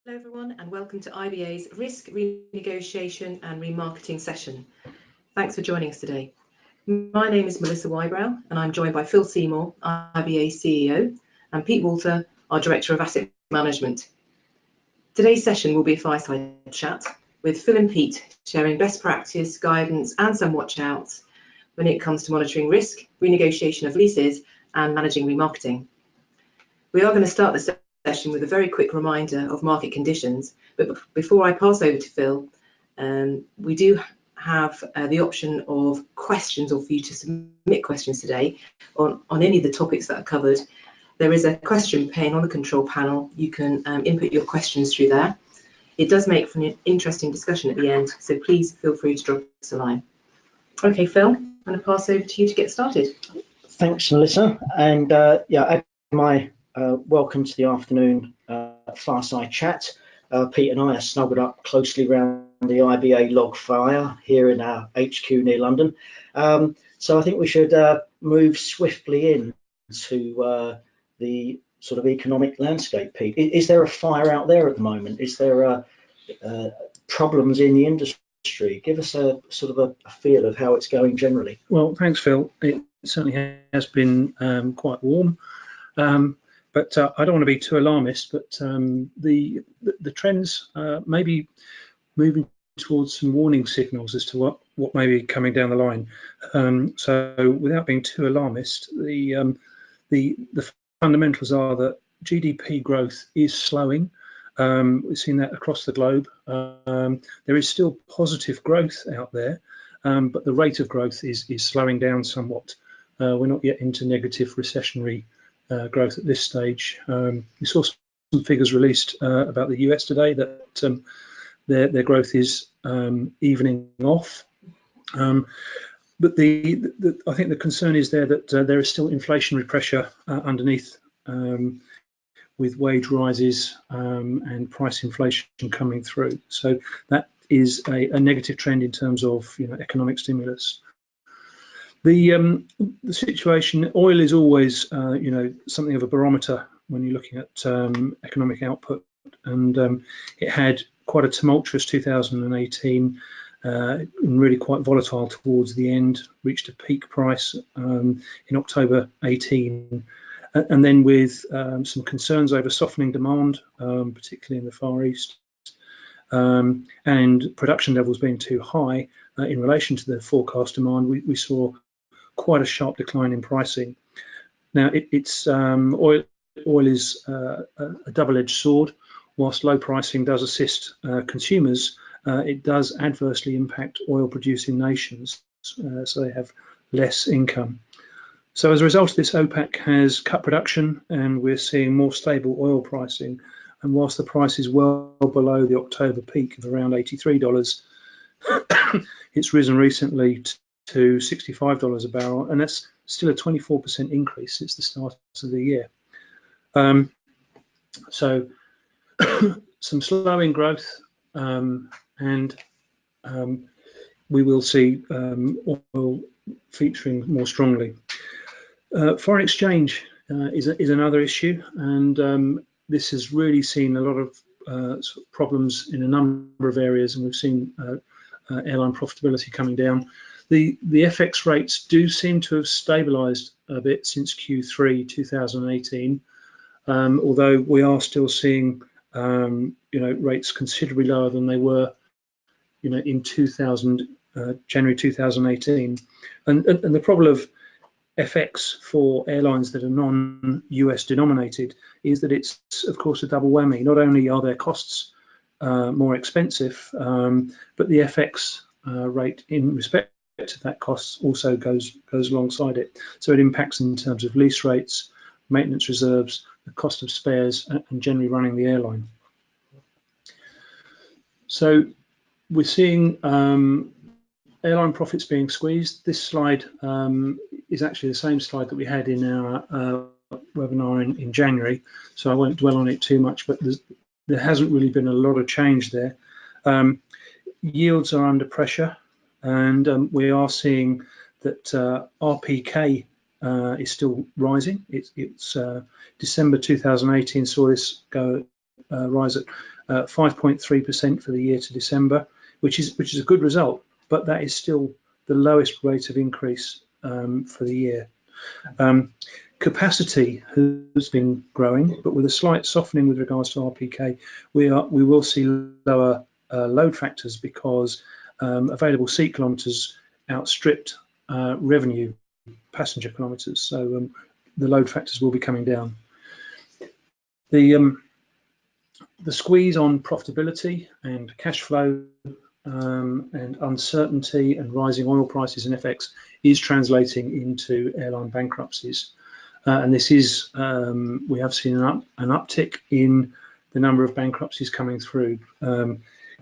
Hello everyone and welcome to IBA's Risk Renegotiation and Remarketing session. Thanks for joining us today. My name is Melissa Wybrow and I'm joined by Phil Seymour, IBA CEO, and Pete Walter, our Director of Asset Management. Today's session will be a fireside chat with Phil and Pete sharing best practice, guidance and some watch outs when it comes to monitoring risk, renegotiation of leases and managing remarketing. We are going to start the session with a very quick reminder of market conditions, but before I pass over to Phil, we do have the option of questions, or for you to submit questions today on any of the topics that are covered. There is a question pane on the control panel. You can input your questions through there. It does make for an interesting discussion at the end, so please feel free to drop us a line. Okay, Phil, I'm going to pass over to you to get started. Thanks, Melissa, and my welcome to the afternoon fireside chat. Pete and I are snuggled up closely around the IBA log fire here in our HQ near London. So I think we should move swiftly into the sort of economic landscape, Pete. Is there a fire out there at the moment? Is there problems in the industry? Give us a sort of a feel of how it's going generally. Well, thanks, Phil. It certainly has been quite warm. But I don't want to be too alarmist, but the trends may be moving towards some warning signals as to what may be coming down the line. So without being too alarmist, the fundamentals are that GDP growth is slowing. We've seen that across the globe. There is still positive growth out there, but the rate of growth is slowing down somewhat. We're not yet into negative recessionary growth at this stage. We saw some figures released about the US today that their growth is evening off. But I think the concern is there that there is still inflationary pressure underneath, with wage rises and price inflation coming through. So that is a negative trend in terms of economic stimulus. The situation, oil is always something of a barometer when you're looking at economic output, and it had quite a tumultuous 2018, and really quite volatile towards the end, reached a peak price in October 18, and then with some concerns over softening demand, particularly in the Far East, and production levels being too high in relation to the forecast demand, we saw quite a sharp decline in pricing. Now, oil is a double-edged sword. Whilst low pricing does assist consumers, it does adversely impact oil-producing nations, so they have less income. So as a result of this, OPEC has cut production, and we're seeing more stable oil pricing. And whilst the price is well below the October peak of around $83, it's risen recently to $65 a barrel, and that's still a 24% increase since the start of the year. So some slowing growth, and we will see oil featuring more strongly. Foreign exchange is another issue, and this has really seen a lot of problems in a number of areas, and we've seen airline profitability coming down. The FX rates do seem to have stabilised a bit since Q3 2018, although we are still seeing rates considerably lower than they were in January 2018. And the problem of FX for airlines that are non-US denominated is that it's, of course, a double whammy. Not only are their costs more expensive, but the FX rate in respect to that cost also goes alongside it. So it impacts in terms of lease rates, maintenance reserves, the cost of spares, and generally running the airline. So we're seeing airline profits being squeezed. This slide is actually the same slide that we had in our webinar in January, so I won't dwell on it too much, but there hasn't really been a lot of change there. Yields are under pressure, and we are seeing that RPK is still rising. It's December 2018 saw this go rise at 5.3% for the year to December, which is a good result, but that is still the lowest rate of increase for the year. Capacity has been growing, but with a slight softening with regards to RPK, we will see lower load factors because available seat kilometres outstripped revenue passenger kilometres, so the load factors will be coming down. The squeeze on profitability and cash flow and uncertainty and rising oil prices and FX is translating into airline bankruptcies. And this is, we have seen an uptick in the number of bankruptcies coming through.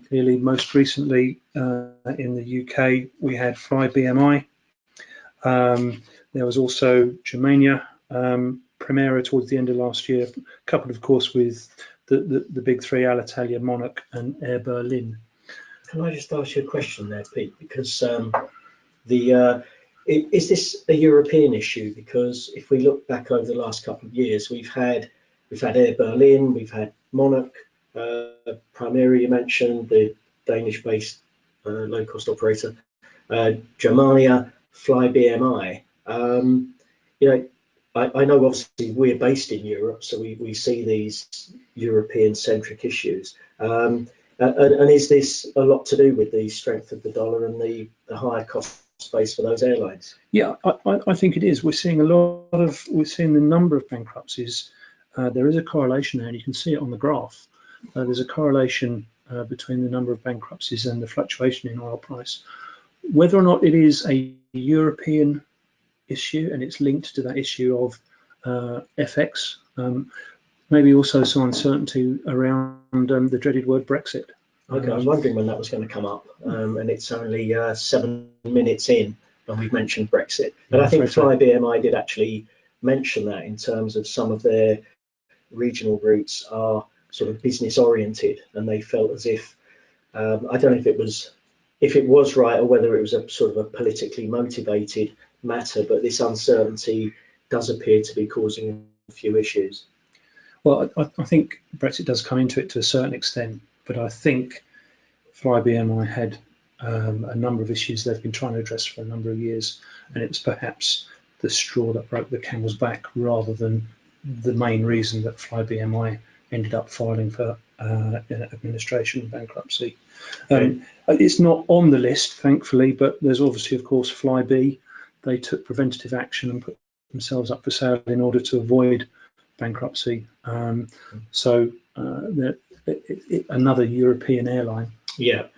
Clearly, most recently in the UK, we had Fly BMI. There was also Germania, Primera towards the end of last year, coupled, of course, with the big three, Alitalia, Monarch, and Air Berlin. Can I just ask you a question there, Pete? Because is this a European issue? Because if we look back over the last couple of years, we've had Air Berlin, we've had Monarch, Primera, you mentioned, the Danish-based low-cost operator, Germania, Fly BMI. You know, I know obviously we're based in Europe, so we see these European-centric issues. And is this a lot to do with the strength of the dollar and the higher cost base for those airlines? Yeah, I think it is. We're seeing the number of bankruptcies. There is a correlation there, and you can see it on the graph. There's a correlation between the number of bankruptcies and the fluctuation in oil price. Whether or not it is a European issue and it's linked to that issue of FX, maybe also some uncertainty around the dreaded word Brexit. Okay, I was wondering when that was going to come up, and it's only 7 minutes in, and we've mentioned Brexit. But I think Fly BMI did actually mention that in terms of some of their regional routes are sort of business oriented, and they felt as if I don't know if it was right or whether it was a sort of a politically motivated matter, but this uncertainty does appear to be causing a few issues. Well, I think Brexit does come into it to a certain extent, but I think Fly BMI had a number of issues they've been trying to address for a number of years, and it was perhaps the straw that broke the camel's back rather than the main reason that Fly BMI ended up filing for administration bankruptcy. It's not on the list, thankfully, but there's obviously, of course, Fly B. They took preventative action and put themselves up for sale in order to avoid bankruptcy. So another European airline,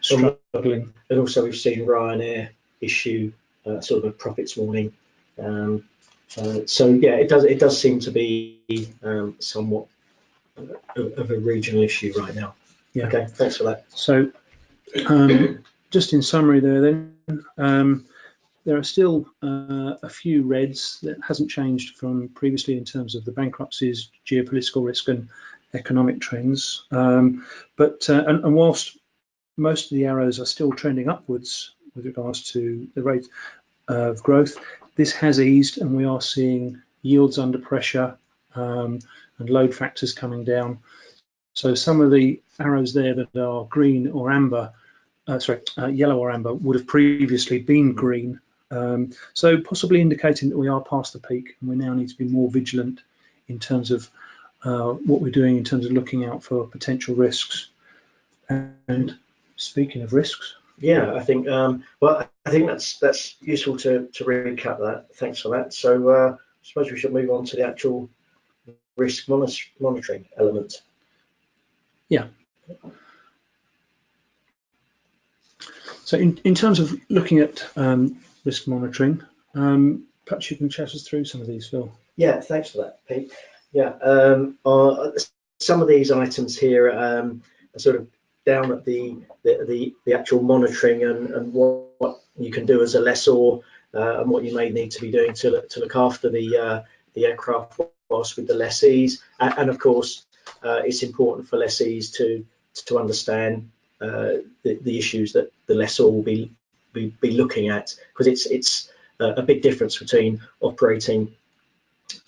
struggling. And also we've seen Ryanair issue sort of a profits warning. So yeah, it does seem to be somewhat of a regional issue right now. Yeah. Okay, thanks for that. So just in summary there then, there are still a few reds that hasn't changed from previously in terms of the bankruptcies, geopolitical risk and economic trends. But whilst most of the arrows are still trending upwards with regards to the rate of growth, this has eased and we are seeing yields under pressure and load factors coming down. So some of the arrows there that are green or amber, yellow or amber, would have previously been green. So possibly indicating that we are past the peak and we now need to be more vigilant in terms of what we're doing in terms of looking out for potential risks. And speaking of risks, yeah, I think well, I think that's useful to recap that. Thanks for that. So I suppose we should move on to the actual risk monitoring element. Yeah. So in terms of looking at risk monitoring, perhaps you can chat us through some of these, Phil. Yeah, thanks for that, Pete. Yeah, some of these items here are sort of down at the actual monitoring and what you can do as a lessor and what you may need to be doing to look after the aircraft whilst with the lessees. And of course, it's important for lessees to understand the issues that the lessor will be looking at, because it's a big difference between operating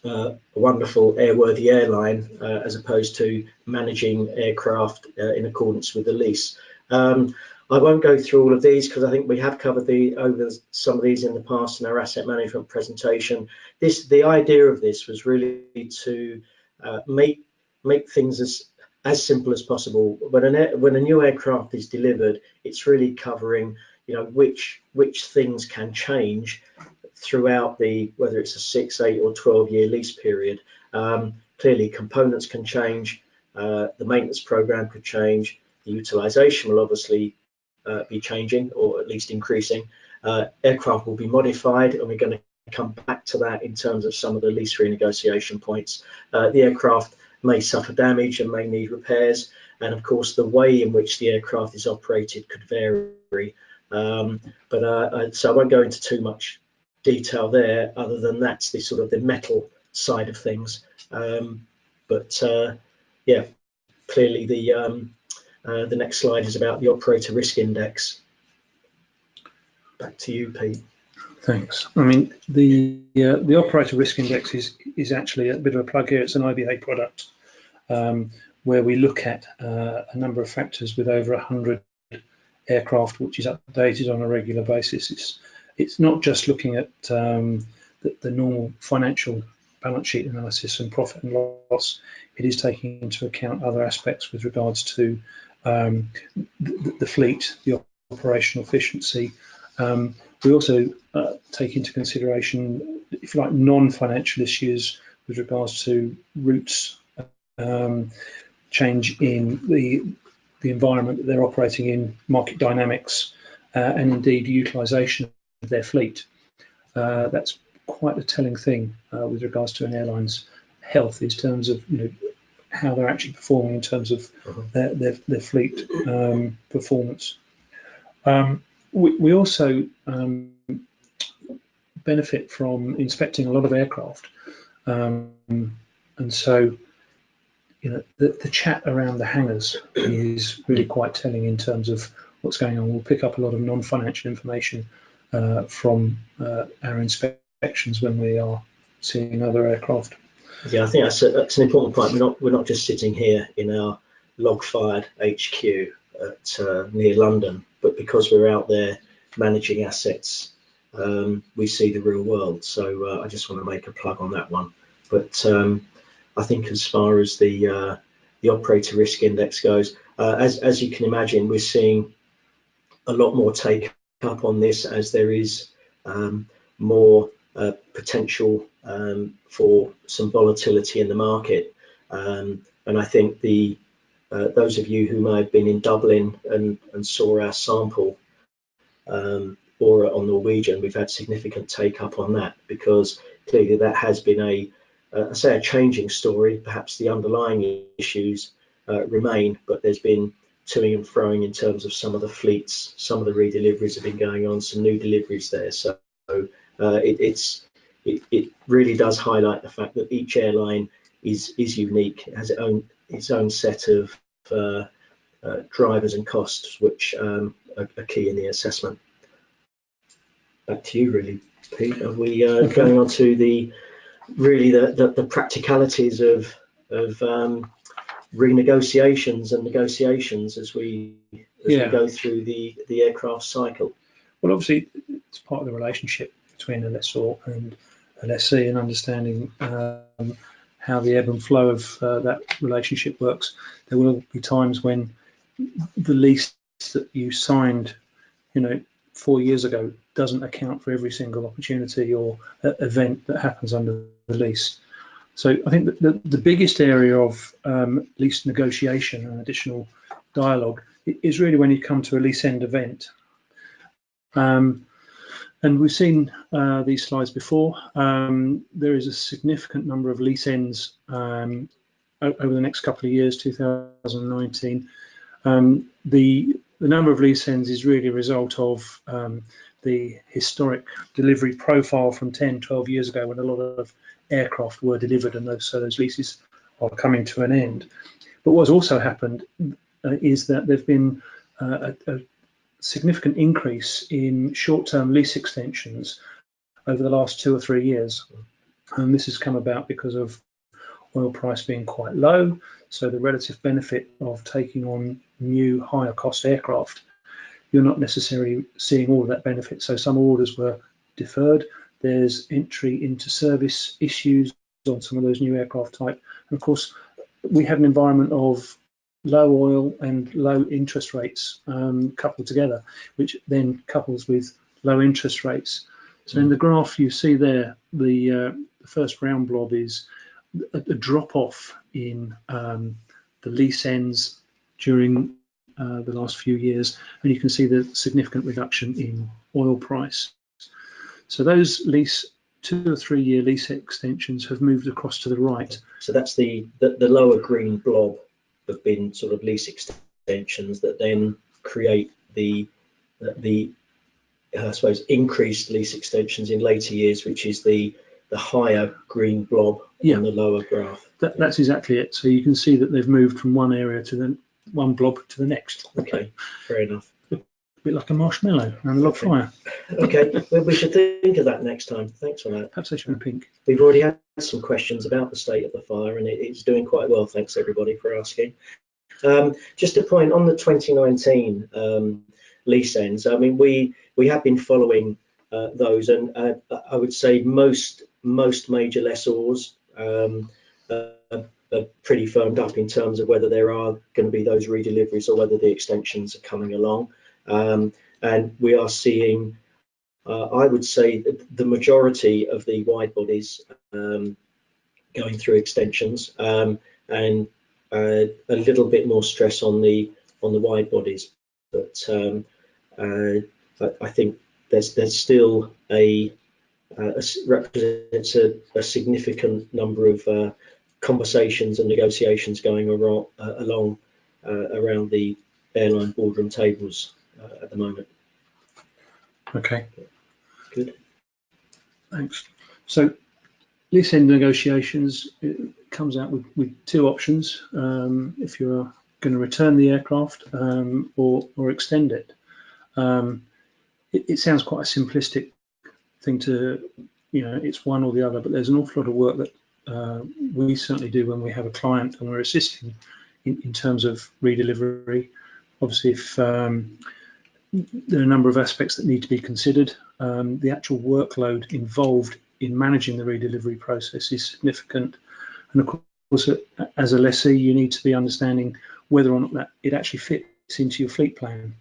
a wonderful airworthy airline as opposed to managing aircraft in accordance with the lease. I won't go through all of these because I think we have covered over some of these in the past in our asset management presentation. The idea of this was really to make things as simple as possible. When a new aircraft is delivered, it's really covering, which things can change throughout whether it's a 6, 8 or 12-year lease period. Clearly components can change, the maintenance program could change, the utilization will obviously be changing or at least increasing. Aircraft will be modified, and we're going to come back to that in terms of some of the lease renegotiation points. The aircraft may suffer damage and may need repairs, and of course the way in which the aircraft is operated could vary. So I won't go into too much detail there, other than that's the sort of the metal side of things. Yeah, clearly the next slide is about the operator risk index. Back to you, Pete. Thanks. I mean, the operator risk index is actually a bit of a plug here. It's an IBA product where we look at a number of factors with over 100 aircraft, which is updated on a regular basis. It's not just looking at the normal financial balance sheet analysis and profit and loss. It is taking into account other aspects with regards to the fleet, the operational efficiency. We also take into consideration, if you like, non-financial issues with regards to routes, change in the environment that they're operating in, market dynamics, and indeed utilisation of their fleet. That's quite a telling thing with regards to an airline's health in terms of how they're actually performing in terms of their fleet performance. We also benefit from inspecting a lot of aircraft, and so the chat around the hangars is really quite telling in terms of what's going on. We'll pick up a lot of non-financial information from our inspections when we are seeing other aircraft. Yeah, I think that's an important point. We're not just sitting here in our log-fired HQ at near London, but because we're out there managing assets, we see the real world. So I just want to make a plug on that one. But I think as far as the operator risk index goes, as you can imagine, we're seeing a lot more take up on this as there is more potential for some volatility in the market. And I think those of you who may have been in Dublin and saw our sample or on Norwegian, we've had significant take up on that, because clearly that has been a changing story. Perhaps the underlying issues remain, but there's been toing and froing in terms of some of the fleets. Some of the redeliveries have been going on, some new deliveries there. So it really does highlight the fact that each airline is unique, it has its own set of drivers and costs, which are key in the assessment. Back to you, really, Pete. Are we going on to the practicalities of renegotiations and negotiations as we go through the aircraft cycle? Well, obviously, it's part of the relationship between a lessor and a lessee, and understanding how the ebb and flow of that relationship works. There will be times when the lease that you signed, 4 years ago doesn't account for every single opportunity or event that happens under the lease. So I think that the biggest area of lease negotiation and additional dialogue is really when you come to a lease end event. And we've seen these slides before. There is a significant number of lease ends over the next couple of years, 2019. The number of lease ends is really a result of the historic delivery profile from 10, 12 years ago, when a lot of aircraft were delivered, and those leases are coming to an end. But what's also happened is that there's been a significant increase in short-term lease extensions over the last 2 or 3 years. And this has come about because of oil price being quite low, so the relative benefit of taking on new higher cost aircraft, you're not necessarily seeing all of that benefit. So some orders were deferred. There's entry into service issues on some of those new aircraft type. And of course, we have an environment of low oil and low interest rates coupled together, which then couples with low interest rates. So in the graph you see there, the first round blob is a drop off in the lease ends during the last few years, and you can see the significant reduction in oil price. So those 2 or 3 year lease extensions have moved across to the right. So that's the lower green blob have been sort of lease extensions that then create the I suppose increased lease extensions in later years, which is the higher green blob on the lower graph. That's exactly it. So you can see that they've moved from one area to the one blob to the next. Okay, fair enough. A bit like a marshmallow and a log fire. Okay, well, we should think of that next time. Thanks for that. Perhaps they should be pink. We've already had some questions about the state of the fire, and it's doing quite well. Thanks everybody for asking. Just a point on the 2019 lease ends. I mean, we have been following those, and I would say most major lessors are pretty firmed up in terms of whether there are going to be those redeliveries or whether the extensions are coming along. And we are seeing, I would say, the majority of the wide bodies going through extensions, and a little bit more stress on the wide bodies. But I think there's still represents a significant number of conversations and negotiations going along around the airline boardroom tables at the moment. Okay. Good. Thanks. So lease end negotiations, it comes out with two options if you're going to return the aircraft or extend it. It sounds quite a simplistic thing to, it's one or the other, but there's an awful lot of work that we certainly do when we have a client and we're assisting in terms of redelivery. Obviously, if there are a number of aspects that need to be considered, the actual workload involved in managing the redelivery process is significant, and of course, as a lessee, you need to be understanding whether or not that it actually fits into your fleet plan.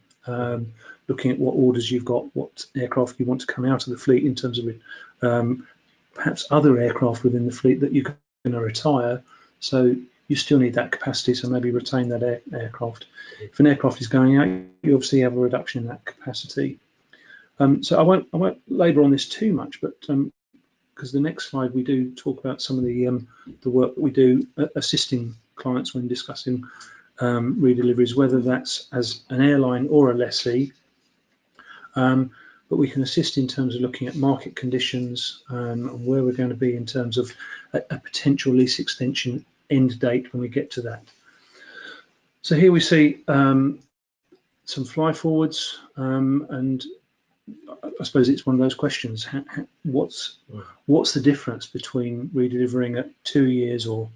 Looking at what orders you've got, what aircraft you want to come out of the fleet in terms of perhaps other aircraft within the fleet that you're going to retire. So you still need that capacity, so maybe retain that aircraft. If an aircraft is going out, you obviously have a reduction in that capacity. So I won't labour on this too much, but because the next slide we do talk about some of the work that we do assisting clients when discussing redeliveries, whether that's as an airline or a lessee. But we can assist in terms of looking at market conditions and where we're going to be in terms of a potential lease extension end date when we get to that. So here we see some fly forwards, and I suppose it's one of those questions: what's the difference between redelivering at 2 years or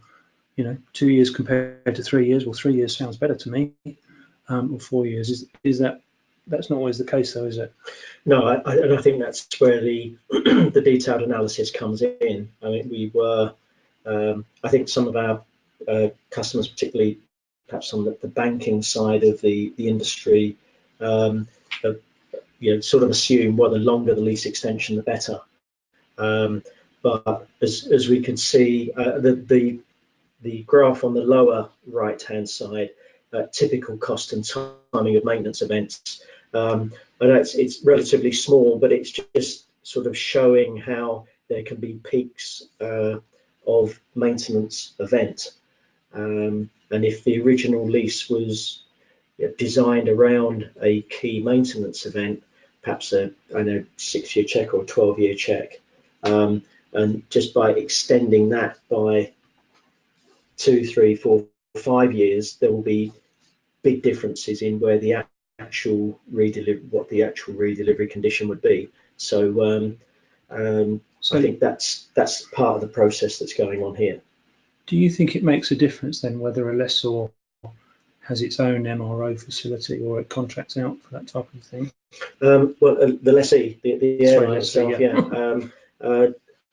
2 years compared to 3 years? Well, 3 years sounds better to me, or 4 years. That's not always the case, though, is it? No, and I think that's where the the detailed analysis comes in. I mean, I think some of our customers, particularly perhaps on the banking side of the industry, sort of assume, well, the longer the lease extension, the better. But as we can see, the graph on the lower right-hand side, typical cost and timing of maintenance events. I know it's relatively small, but it's just sort of showing how there can be peaks of maintenance event. And if the original lease was designed around a key maintenance event, perhaps a 6-year check or a 12-year check, and just by extending that by 2, 3, 4, 5 years, there will be big differences in where the actual redelivery condition would be. So So I think that's part of the process that's going on here. do you think it makes a difference then whether a lessor has its own MRO facility or it contracts out for that type of thing? Well, the lessee, the airline itself,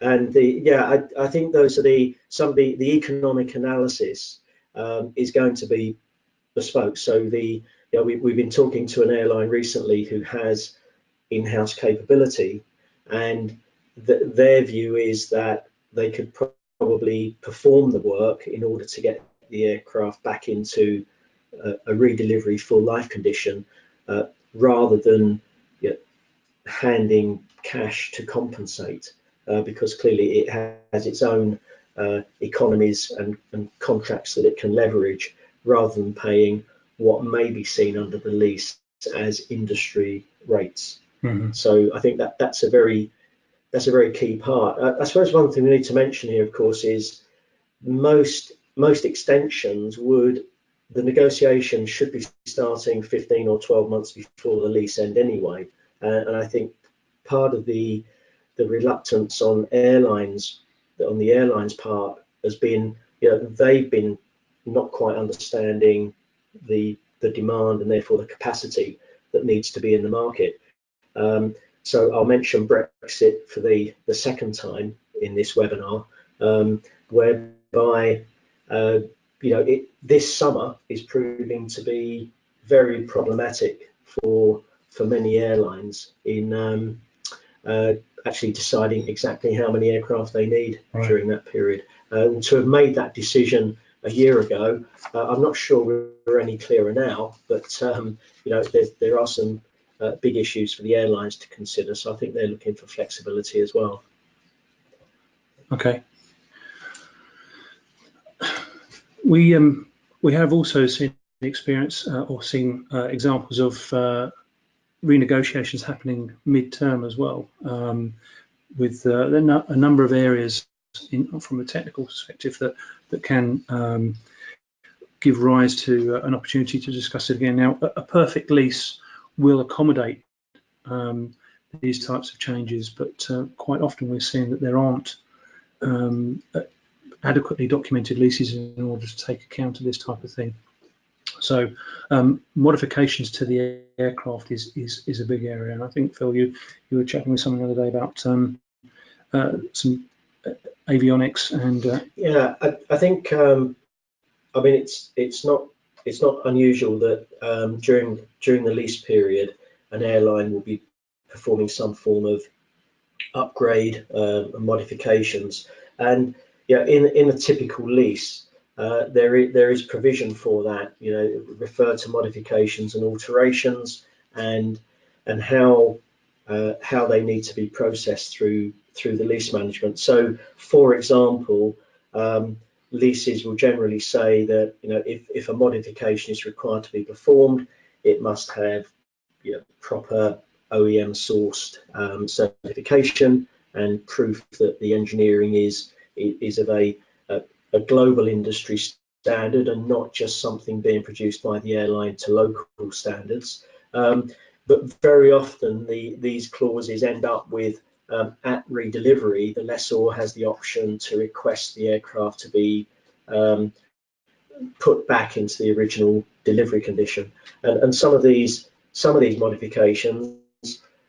and I think those are some of the economic analysis is going to be bespoke. So we've been talking to an airline recently who has in-house capability, and their view is that they could probably perform the work in order to get the aircraft back into a redelivery full life condition, rather than handing cash to compensate, because clearly it has its own economies and contracts that it can leverage, rather than paying what may be seen under the lease as industry rates. Mm-hmm. So I think that's a very key part. I suppose one thing we need to mention here, of course, is most extensions the negotiation should be starting 15 or 12 months before the lease end anyway. And I think part of the reluctance on the airlines part has been, they've been not quite understanding the demand and therefore the capacity that needs to be in the market. So I'll mention Brexit for the second time in this webinar, whereby this summer is proving to be very problematic for many airlines in actually deciding exactly how many aircraft they need during that period. To have made that decision a year ago, I'm not sure we're any clearer now, but there are some big issues for the airlines to consider. So I think they're looking for flexibility as well. Okay. We have also seen experience or seen examples of renegotiations happening mid-term as well, with a number of areas from a technical perspective that can give rise to an opportunity to discuss it again. Now, a perfect lease will accommodate these types of changes, but quite often we're seeing that there aren't adequately documented leases in order to take account of this type of thing. So modifications to the aircraft is a big area, and I think, Phil, you were chatting with someone the other day about some avionics and I think I mean it's not unusual that during the lease period an airline will be performing some form of upgrade and modifications, and in a typical lease there is provision for that, refer to modifications and alterations and how they need to be processed through the lease management. So for example, leases will generally say that if a modification is required to be performed, it must have proper OEM sourced certification and proof that the engineering is of a global industry standard and not just something being produced by the airline to local standards. But very often these clauses end up with at redelivery, the lessor has the option to request the aircraft to be put back into the original delivery condition. And some of these modifications,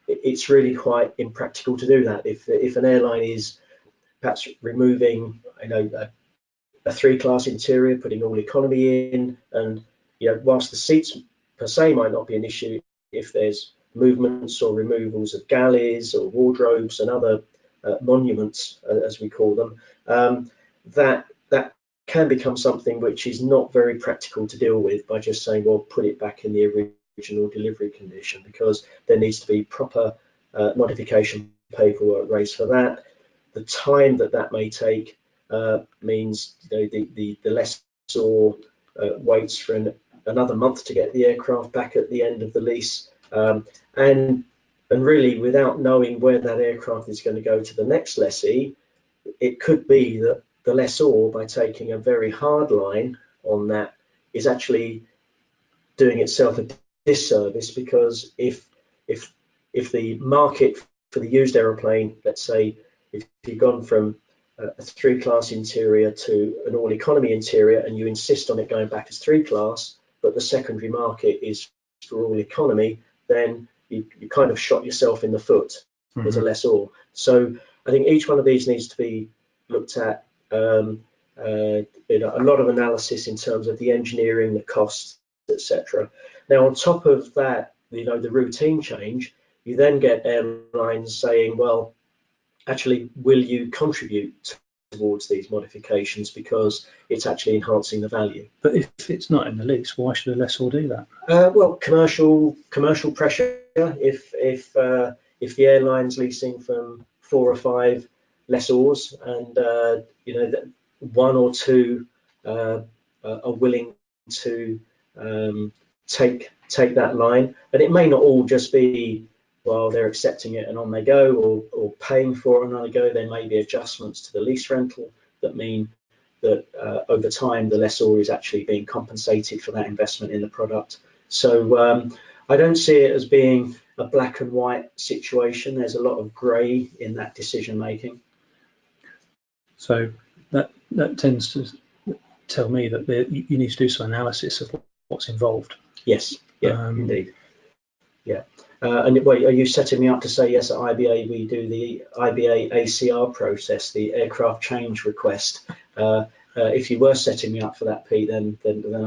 it's really quite impractical to do that. If an airline is perhaps removing a 3-class interior, putting all economy in, and whilst the seats per se might not be an issue, if there's movements or removals of galleys or wardrobes and other monuments, as we call them, that can become something which is not very practical to deal with by just saying, well, put it back in the original delivery condition, because there needs to be proper modification paperwork raised for that. The time that may take means the lessor waits for another month to get the aircraft back at the end of the lease, and really, without knowing where that aircraft is going to go to the next lessee, it could be that the lessor, by taking a very hard line on that, is actually doing itself a disservice, because if the market for the used aeroplane, let's say, if you've gone from a 3-class interior to an all economy interior and you insist on it going back as 3-class, but the secondary market is for all economy, then you kind of shot yourself in the foot as a lessor. So I think each one of these needs to be looked at. A lot of analysis in terms of the engineering, the costs, etc. Now, on top of that, the routine change, you then get airlines saying, well, actually, will you contribute towards these modifications because it's actually enhancing the value? But if it's not in the lease, why should a lessor do that? Well, commercial pressure. If the airline's leasing from 4 or 5 lessors, and that 1 or 2 are willing to take that line, and it may not all just be, well, they're accepting it and on they go, or paying for it and on they go. There may be adjustments to the lease rental that mean that over time the lessor is actually being compensated for that investment in the product. So I don't see it as being a black and white situation. There's a lot of grey in that decision making. So that tends to tell me that you need to do some analysis of what's involved. Yes, yeah, indeed. Yeah. And wait, are you setting me up to say, yes, at IBA we do the IBA ACR process, the aircraft change request? If you were setting me up for that, Pete, then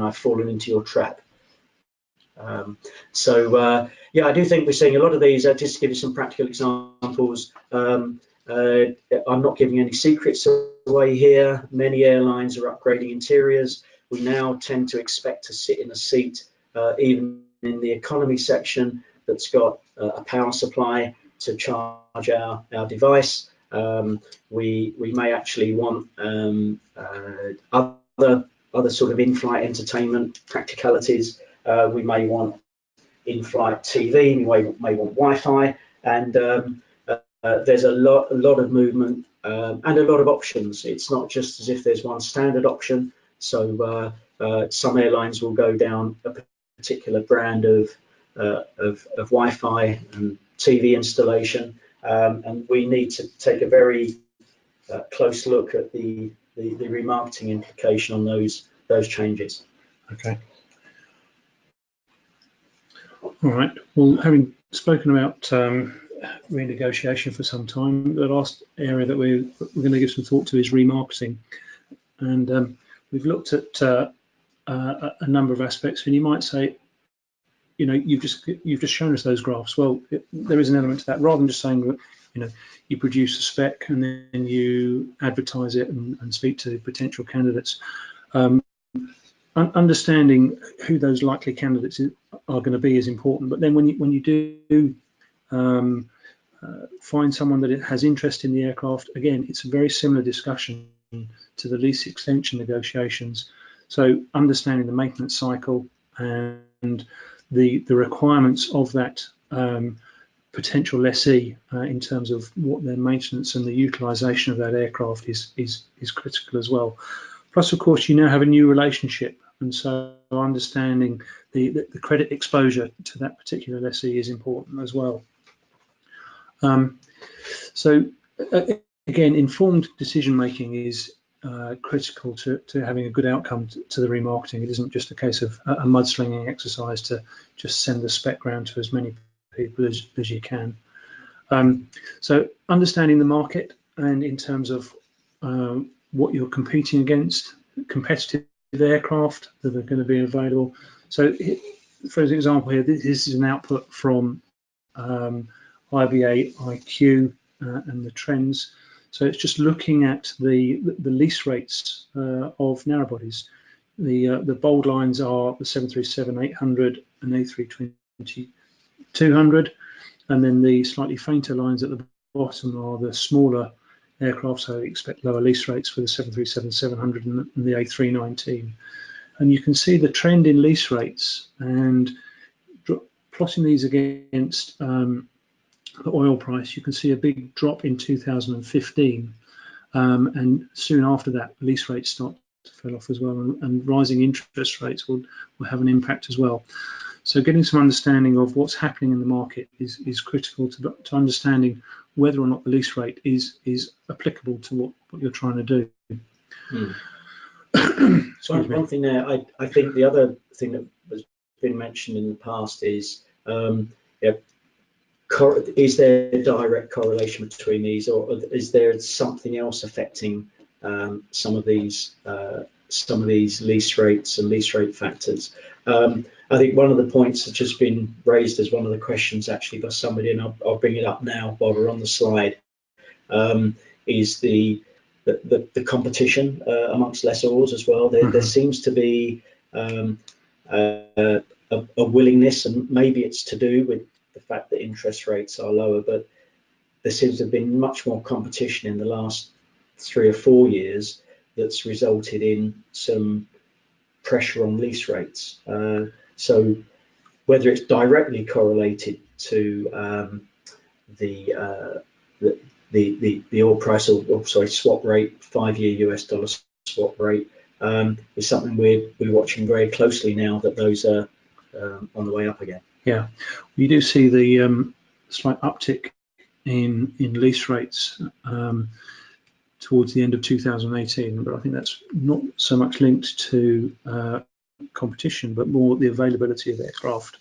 I've fallen into your trap. Yeah, I do think we're seeing a lot of these. Just to give you some practical examples, I'm not giving any secrets away here. Many airlines are upgrading interiors. We now tend to expect to sit in a seat, even in the economy section, that's got a power supply to charge our device. We may actually want other sort of in-flight entertainment practicalities. We may want in-flight TV. We may want Wi-Fi, and there's a lot of movement and a lot of options. It's not just as if there's one standard option. So some airlines will go down a particular brand of Wi-Fi and TV installation, and we need to take a very close look at the remarketing implication on those changes. Okay. All right. Well, having spoken about renegotiation for some time, the last area that we're going to give some thought to is remarketing, and we've looked at a number of aspects. And you might say, you've just shown us those graphs. Well, there is an element to that. Rather than just saying that, you produce a spec and then you advertise it and speak to potential candidates. Understanding who those likely candidates are going to be is important. But then when you do find someone that has interest in the aircraft, again, it's a very similar discussion to the lease extension negotiations. So understanding the maintenance cycle and the requirements of that potential lessee in terms of what their maintenance and the utilisation of that aircraft is critical as well. Plus, of course, you now have a new relationship, and so understanding the credit exposure to that particular lessee is important as well. So again, informed decision making is critical to having a good outcome to the remarketing. It isn't just a case of a mudslinging exercise to just send the spec round to as many people as you can. So understanding the market and in terms of what you're competing against, competitive aircraft that are going to be available. So for example here, this is an output from IBA IQ and the trends. So it's just looking at the lease rates of narrow bodies. The bold lines are the 737-800 and A320-200, and then the slightly fainter lines at the bottom are the smaller aircraft, so expect lower lease rates for the 737-700 and the A319. And you can see the trend in lease rates, and plotting these against the oil price, you can see a big drop in 2015, and soon after that lease rates start to fall off as well, and rising interest rates will have an impact as well. So getting some understanding of what's happening in the market is critical to understanding whether or not the lease rate is applicable to what you're trying to do. One thing there, I think the other thing that has been mentioned in the past is, is there a direct correlation between these, or is there something else affecting some of these lease rates and lease rate factors? I think one of the points that's just been raised as one of the questions actually by somebody, and I'll bring it up now while we're on the slide, is the competition amongst lessors as well. There seems to be a willingness, and maybe it's to do with the fact that interest rates are lower, but there seems to have been much more competition in the last 3 or 4 years that's resulted in some pressure on lease rates. So whether it's directly correlated to the oil price, or sorry, swap rate, 5-year US dollar swap rate, is something we're watching very closely now that those are on the way up again. Yeah, we do see the slight uptick in lease rates towards the end of 2018, but I think that's not so much linked to competition, but more the availability of aircraft,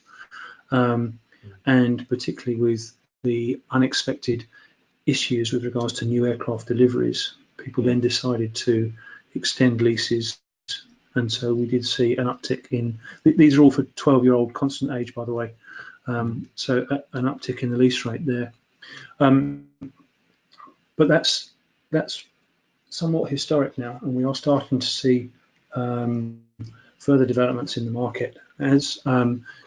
and particularly with the unexpected issues with regards to new aircraft deliveries. People then decided to extend leases, and so we did see an uptick in, these are all for 12-year-old constant age, by the way, so an uptick in the lease rate there. But that's somewhat historic now, and we are starting to see further developments in the market as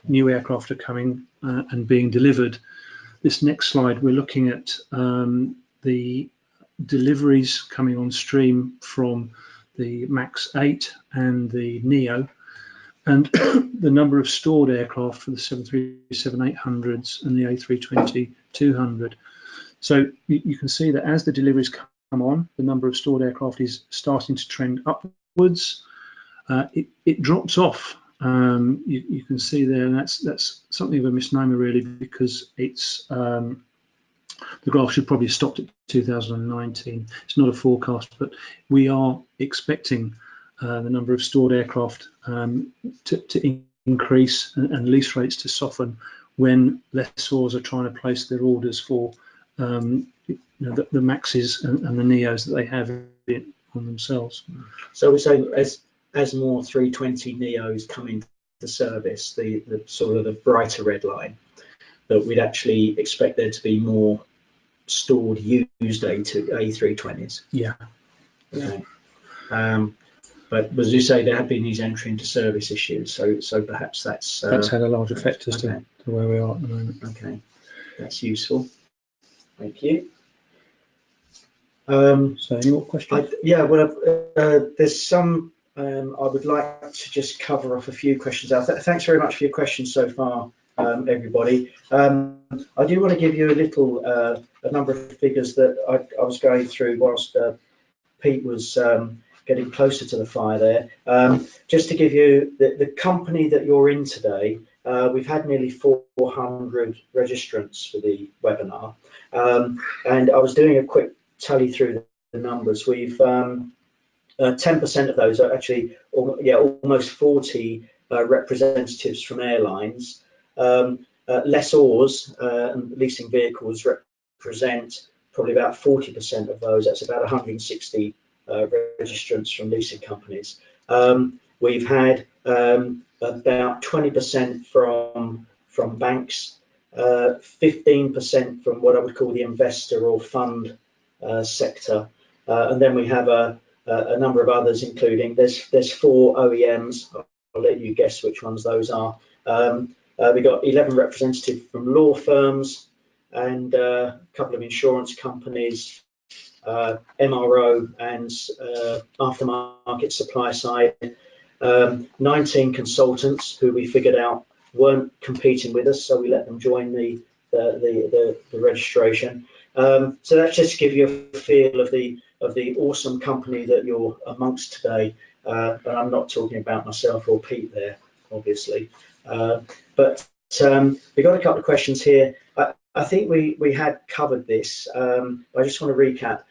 new aircraft are coming and being delivered. This next slide, we're looking at the deliveries coming on stream from the MAX 8 and the NEO, and the number of stored aircraft for the 737-800s and the A320-200. So you can see that as the deliveries come on, the number of stored aircraft is starting to trend upwards. It drops off. You can see there, and that's something of a misnomer really, because it's the graph should probably have stopped at 2019. It's not a forecast, but we are expecting the number of stored aircraft to increase and lease rates to soften when lessors are trying to place their orders for the Maxes and the Neos that they have on themselves. So we're saying as more 320 Neos come into service, the sort of the brighter red line, that we'd actually expect there to be more stored used A320s. Yeah. Okay. But as you say, there have been these entry into service issues, so perhaps that's had a large effect as to where we are at the moment. Okay, that's useful. Thank you. So any more questions? There's some. I would like to just cover off a few questions. Thanks very much for your questions so far, everybody. I do want to give you a number of figures that I was going through whilst Pete was getting closer to the fire there. Just to give you the company that you're in today, we've had nearly 400 registrants for the webinar, and I was doing a quick tally through the numbers. We've 10% of those are actually, almost 40 representatives from airlines. Lessors and leasing vehicles represent probably about 40% of those. That's about 160 registrants from leasing companies. We've had about 20% from banks, 15% from what I would call the investor or fund sector, and then we have a number of others, including there's 4 OEMs. I'll let you guess which ones those are. We got 11 representatives from law firms and a couple of insurance companies, MRO and aftermarket supply side, 19 consultants who we figured out weren't competing with us, so we let them join the registration. So that just gives you a feel of the awesome company that you're amongst today. And I'm not talking about myself or Pete there, obviously. But we got a couple of questions here. I think we had covered this. I just want to recap.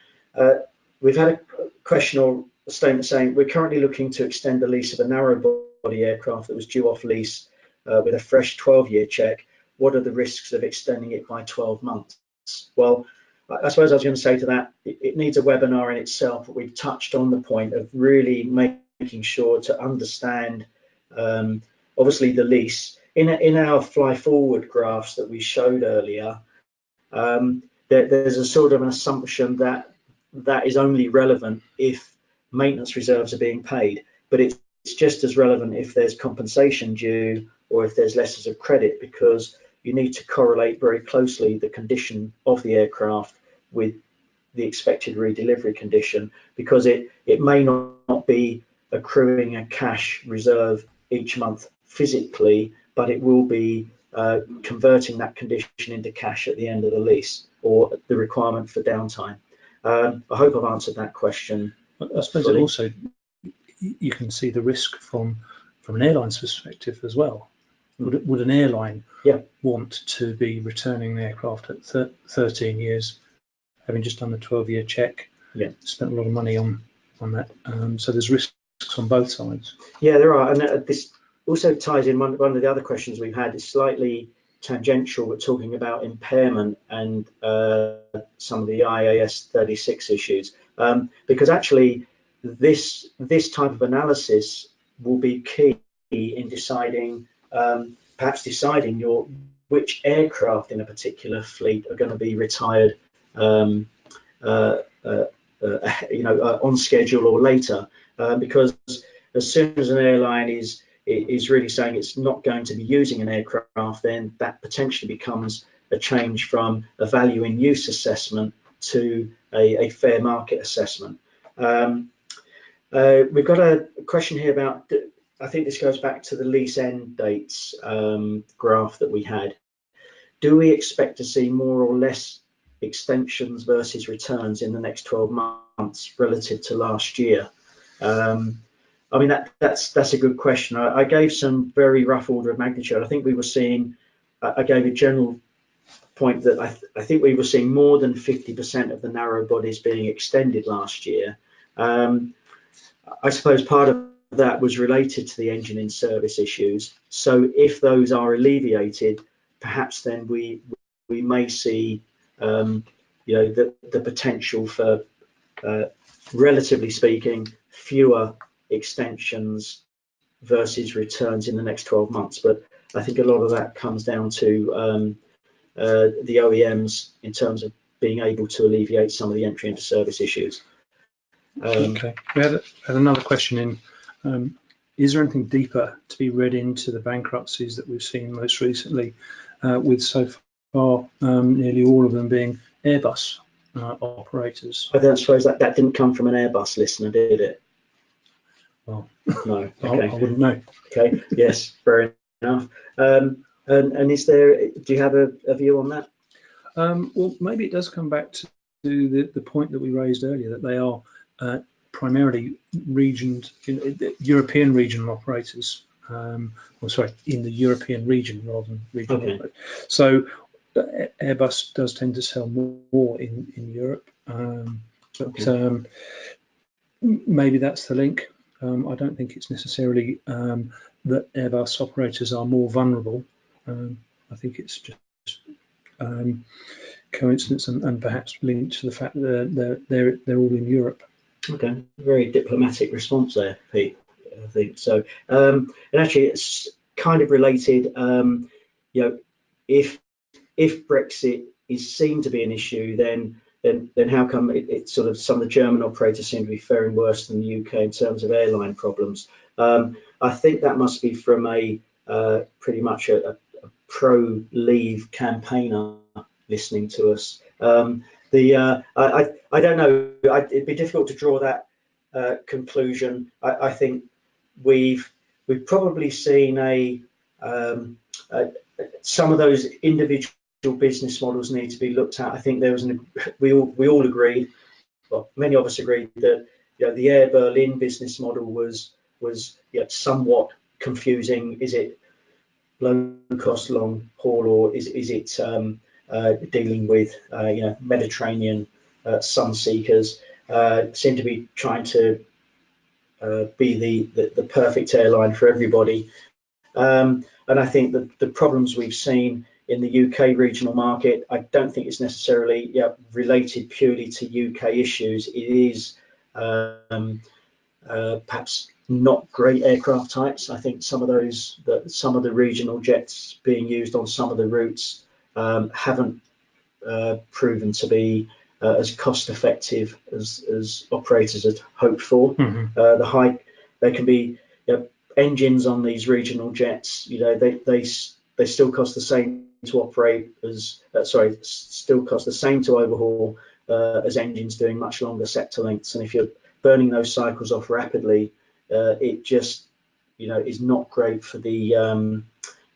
We've had a question or a statement saying we're currently looking to extend the lease of a narrow body aircraft that was due off lease with a fresh 12-year check. What are the risks of extending it by 12 months? Well, I suppose I was going to say to that, it needs a webinar in itself, but we've touched on the point of really making sure to understand, obviously, the lease. In our fly forward graphs that we showed earlier, there's a sort of an assumption that that is only relevant if maintenance reserves are being paid, but it's just as relevant if there's compensation due or if there's letters of credit, because you need to correlate very closely the condition of the aircraft with the expected redelivery condition, because it may not be accruing a cash reserve each month physically, but it will be converting that condition into cash at the end of the lease or the requirement for downtime. I hope I've answered that question. I suppose it also, you can see the risk from an airline's perspective as well. Would an airline want to be returning the aircraft at 13 years, having just done the 12-year check, spent a lot of money on that? So there's risks on both sides. Yeah, there are. And this also ties in one of the other questions we've had. Is slightly tangential. We're talking about impairment and some of the IAS 36 issues, because actually this type of analysis will be key in deciding, perhaps deciding which aircraft in a particular fleet are going to be retired, on schedule or later, because as soon as an airline is really saying it's not going to be using an aircraft, then that potentially becomes a change from a value in use assessment to a fair market assessment. We've got a question here about, I think this goes back to the lease end dates graph that we had. Do we expect to see more or less extensions versus returns in the next 12 months relative to last year? I mean, that's a good question. I gave some very rough order of magnitude. I think we were seeing, I gave a general point that I think we were seeing more than 50% of the narrow bodies being extended last year. I suppose part of that was related to the engine in service issues. So if those are alleviated, perhaps then we may see the potential for, relatively speaking, fewer extensions versus returns in the next 12 months. But I think a lot of that comes down to the OEMs in terms of being able to alleviate some of the entry into service issues. Okay, we had another question in. Is there anything deeper to be read into the bankruptcies that we've seen most recently, with so far nearly all of them being Airbus operators? I don't suppose that didn't come from an Airbus listener, did it? Well, no. Okay. I wouldn't know. Okay. Yes. Fair enough. And is there? Do you have a view on that? Well, maybe it does come back to the point that we raised earlier, that they are primarily European regional operators. In the European region rather than regional. Okay. So Airbus does tend to sell more in Europe, but maybe that's the link. I don't think it's necessarily that Airbus operators are more vulnerable. I think it's just coincidence and perhaps linked to the fact that they're all in Europe. Okay, very diplomatic response there, Pete. I think so. And actually, it's kind of related. If Brexit is seen to be an issue, then how come it's sort of some of the German operators seem to be faring worse than the UK in terms of airline problems? I think that must be from a pretty much a pro-leave campaigner listening to us. I don't know. It'd be difficult to draw that conclusion. I think we've probably seen some of those individual business models need to be looked at. I think there was we all agreed, well, many of us agreed that the Air Berlin business model was somewhat confusing. Is it low cost long haul, or is it dealing with Mediterranean sun seekers? Seem to be trying to be the perfect airline for everybody. And I think that the problems we've seen in the UK regional market, I don't think it's necessarily related purely to UK issues. It is perhaps not great aircraft types. I think some of the regional jets being used on some of the routes haven't proven to be as cost effective as operators had hoped for. Mm-hmm. They can be engines on these regional jets. They still cost the same to operate as still cost the same to overhaul as engines doing much longer sector lengths. And if you're burning those cycles off rapidly, it just is not great for the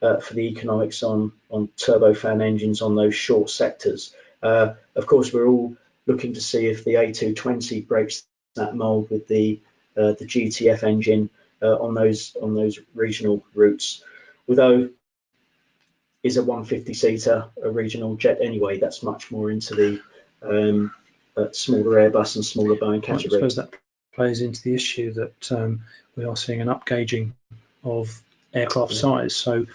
economics on turbofan engines on those short sectors. Of course, we're all looking to see if the A220 breaks that mold with the GTF engine on those regional routes. Although is a 150-seater a regional jet anyway, that's much more into the smaller Airbus and smaller Boeing category. I suppose that plays into the issue that we are seeing an upgauging of aircraft size. So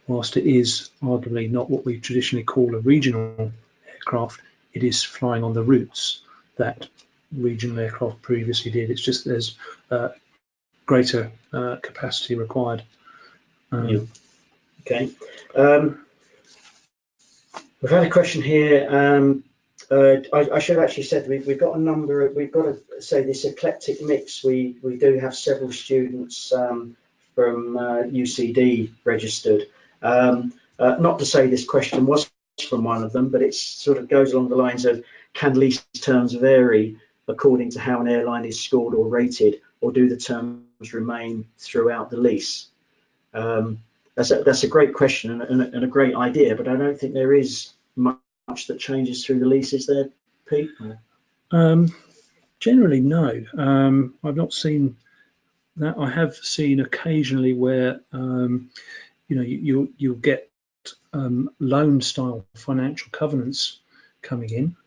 whilst it is arguably not what we traditionally call a regional aircraft, it is flying on the routes that regional aircraft previously did. It's just there's greater capacity required. Okay. We've had a question here. I should have actually said we've got a number. We've got to say this eclectic mix. We do have several students from UCD registered. Not to say this question was from one of them, but it sort of goes along the lines of, can lease terms vary according to how an airline is scored or rated, or do the terms remain throughout the lease? That's a great question and a great idea, but I don't think there is much that changes through the leases there, Pete. Generally, no. I've not seen that. I have seen occasionally where you'll get loan style financial covenants coming in,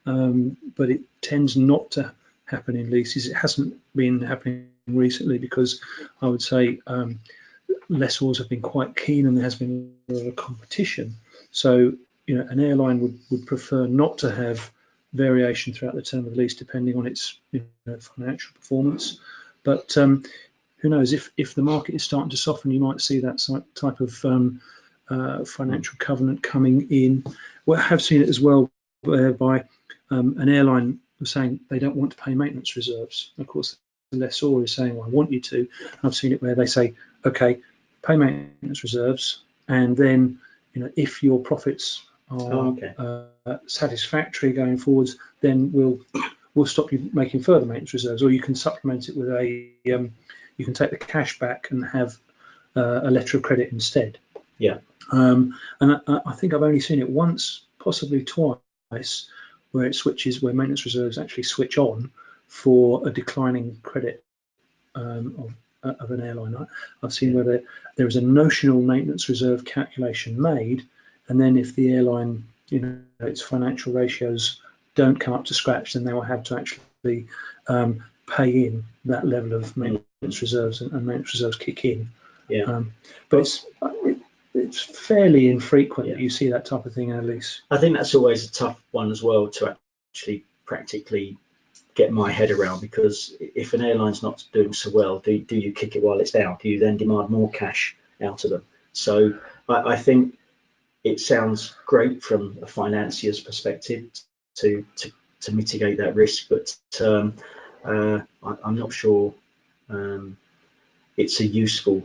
but it tends not to happen in leases. It hasn't been happening recently because I would say lessors have been quite keen and there has been a lot of competition. So an airline would prefer not to have variation throughout the term of the lease depending on its financial performance. But who knows, if the market is starting to soften, you might see that type of financial covenant coming in. Well, I have seen it as well whereby an airline was saying they don't want to pay maintenance reserves. Of course, the lessor is saying, well, I want you to. I've seen it where they say, okay, pay maintenance reserves, and then if your profits are satisfactory going forwards, then we'll stop you making further maintenance reserves, or you can supplement it with you can take the cash back and have a letter of credit instead. Yeah. And I think I've only seen it once, possibly twice, where where maintenance reserves actually switch on for a declining credit of an airline. I've seen where there is a notional maintenance reserve calculation made, and then if the airline, its financial ratios don't come up to scratch, then they will have to actually pay in that level of maintenance reserves, and maintenance reserves kick in. Yeah. But it's fairly infrequent that you see that type of thing in a lease. I think that's always a tough one as well to actually practically get my head around, because if an airline's not doing so well, do you kick it while it's down? Do you then demand more cash out of them? So I think it sounds great from a financier's perspective to mitigate that risk, but I'm not sure it's a useful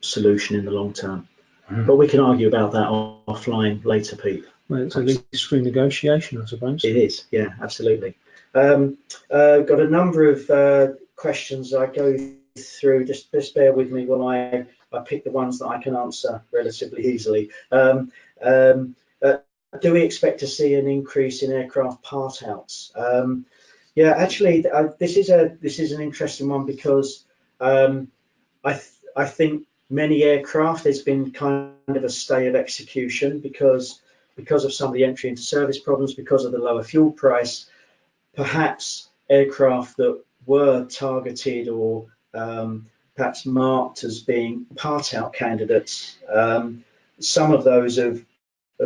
solution in the long term. But we can argue about that offline later, Pete. Well, it's a lease renegotiation, I suppose. It is, yeah, absolutely. Got a number of questions I go through. Just bear with me while I pick the ones that I can answer relatively easily. Do we expect to see an increase in aircraft part outs? Yeah, actually, this is an interesting one, because I think many aircraft, there's been kind of a stay of execution because of some of the entry into service problems, because of the lower fuel price. Perhaps aircraft that were targeted or perhaps marked as being part-out candidates, some of those have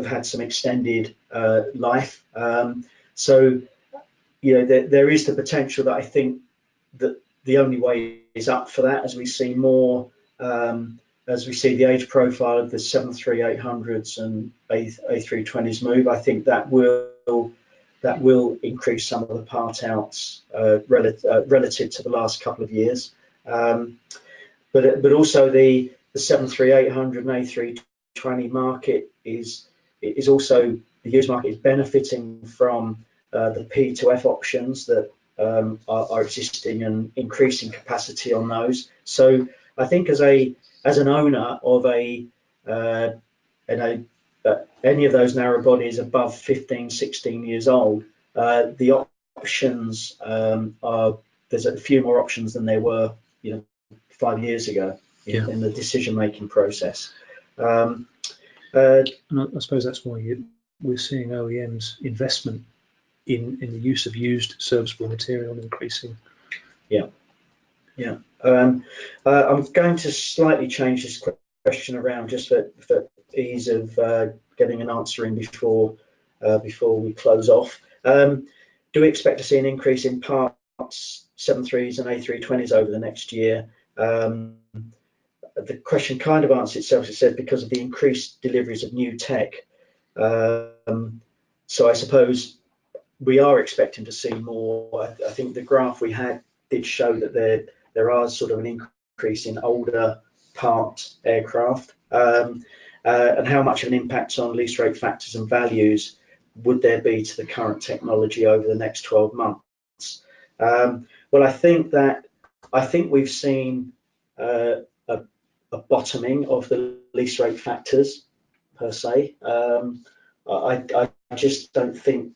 had some extended life. So, there is the potential that I think that the only way is up for that as we see more, as we see the age profile of the 737-800s and A320s move. I think that will increase some of the part outs relative to the last couple of years. But also the 737-800 and A320 market is also, the used market is benefiting from the P to F options that are existing and increasing capacity on those. So I think as an owner of any of those narrow bodies above 15, 16 years old, the options there's a few more options than there were 5 years ago in the decision-making process. And I suppose that's why we're seeing OEMs investment in the use of used serviceable material increasing. I'm going to slightly change this question around just for ease of getting an answer in before we close off. Do we expect to see an increase in parts 73s and A320s over the next year? The question kind of answers itself. It said because of the increased deliveries of new tech. So I suppose we are expecting to see more. I think the graph we had did show that there are sort of an increase in older parked aircraft. And how much of an impact on lease rate factors and values would there be to the current technology over the next 12 months? Well, I think we've seen a bottoming of the lease rate factors per se. I just don't think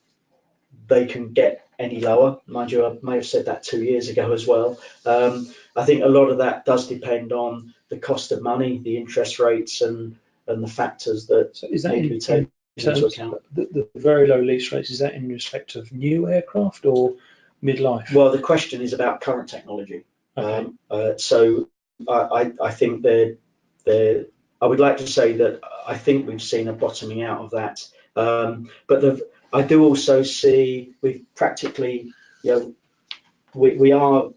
they can get any lower. Mind you, I may have said that 2 years ago as well. I think a lot of that does depend on the cost of money, the interest rates, and the factors that need to be taken into account. The very low lease rates, is that in respect of new aircraft or mid-life? Well, the question is about current technology. Okay. So I think I would like to say that I think we've seen a bottoming out of that. But I do also see we've practically, we are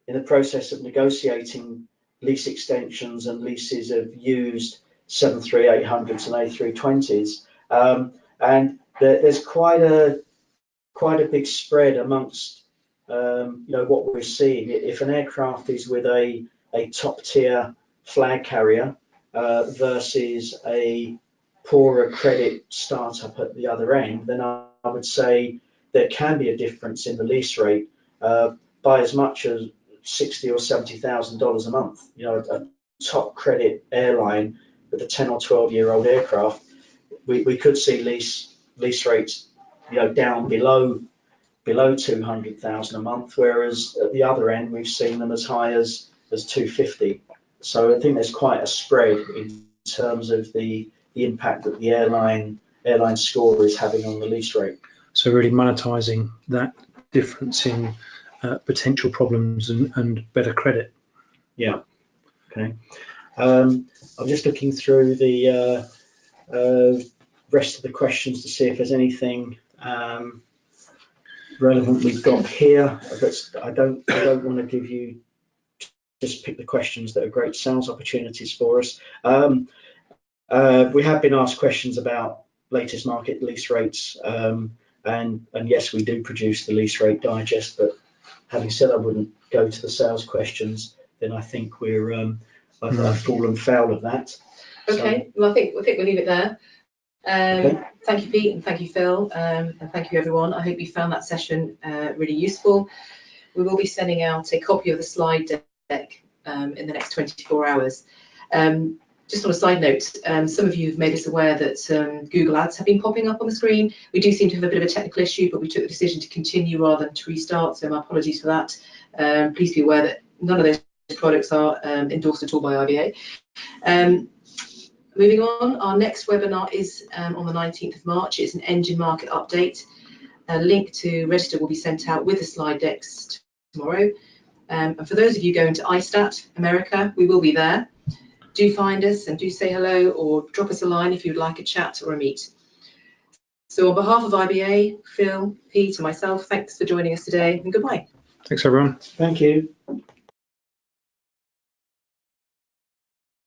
in the process of negotiating lease extensions and leases of used 737-800s and A320s, and there's quite a big spread amongst what we're seeing. If an aircraft is with a top tier flag carrier versus a poorer credit startup at the other end, then I would say there can be a difference in the lease rate by as much as $60,000 or $70,000 a month. A top credit airline with a 10 or 12-year-old aircraft, we could see lease rates down below $200,000 a month, whereas at the other end we've seen them as high as $250,000. So I think there's quite a spread in terms of the impact that the airline score is having on the lease rate. So really monetizing that difference in potential problems and better credit. Yeah. Okay. I'm just looking through the rest of the questions to see if there's anything relevant we've got here. I don't want to give you, just pick the questions that are great sales opportunities for us. We have been asked questions about latest market lease rates, and yes, we do produce the lease rate digest, but having said I wouldn't go to the sales questions, then I think I've fallen foul of that. Okay, well I think we'll leave it there. Okay. Thank you, Pete, and thank you, Phil, and thank you everyone. I hope you found that session really useful. We will be sending out a copy of the slide deck in the next 24 hours. Just on a side note, some of you have made us aware that Google Ads have been popping up on the screen. We do seem to have a bit of a technical issue, but we took the decision to continue rather than to restart, so my apologies for that. Please be aware that none of those products are endorsed at all by IBA. Moving on, our next webinar is on the 19th of March. It's an engine market update. A link to register will be sent out with the slide decks tomorrow. And for those of you going to ISTAT America, we will be there. Do find us and do say hello or drop us a line if you'd like a chat or a meet. So on behalf of IBA, Phil, Pete and myself, thanks for joining us today and goodbye. Thanks, everyone. Thank you.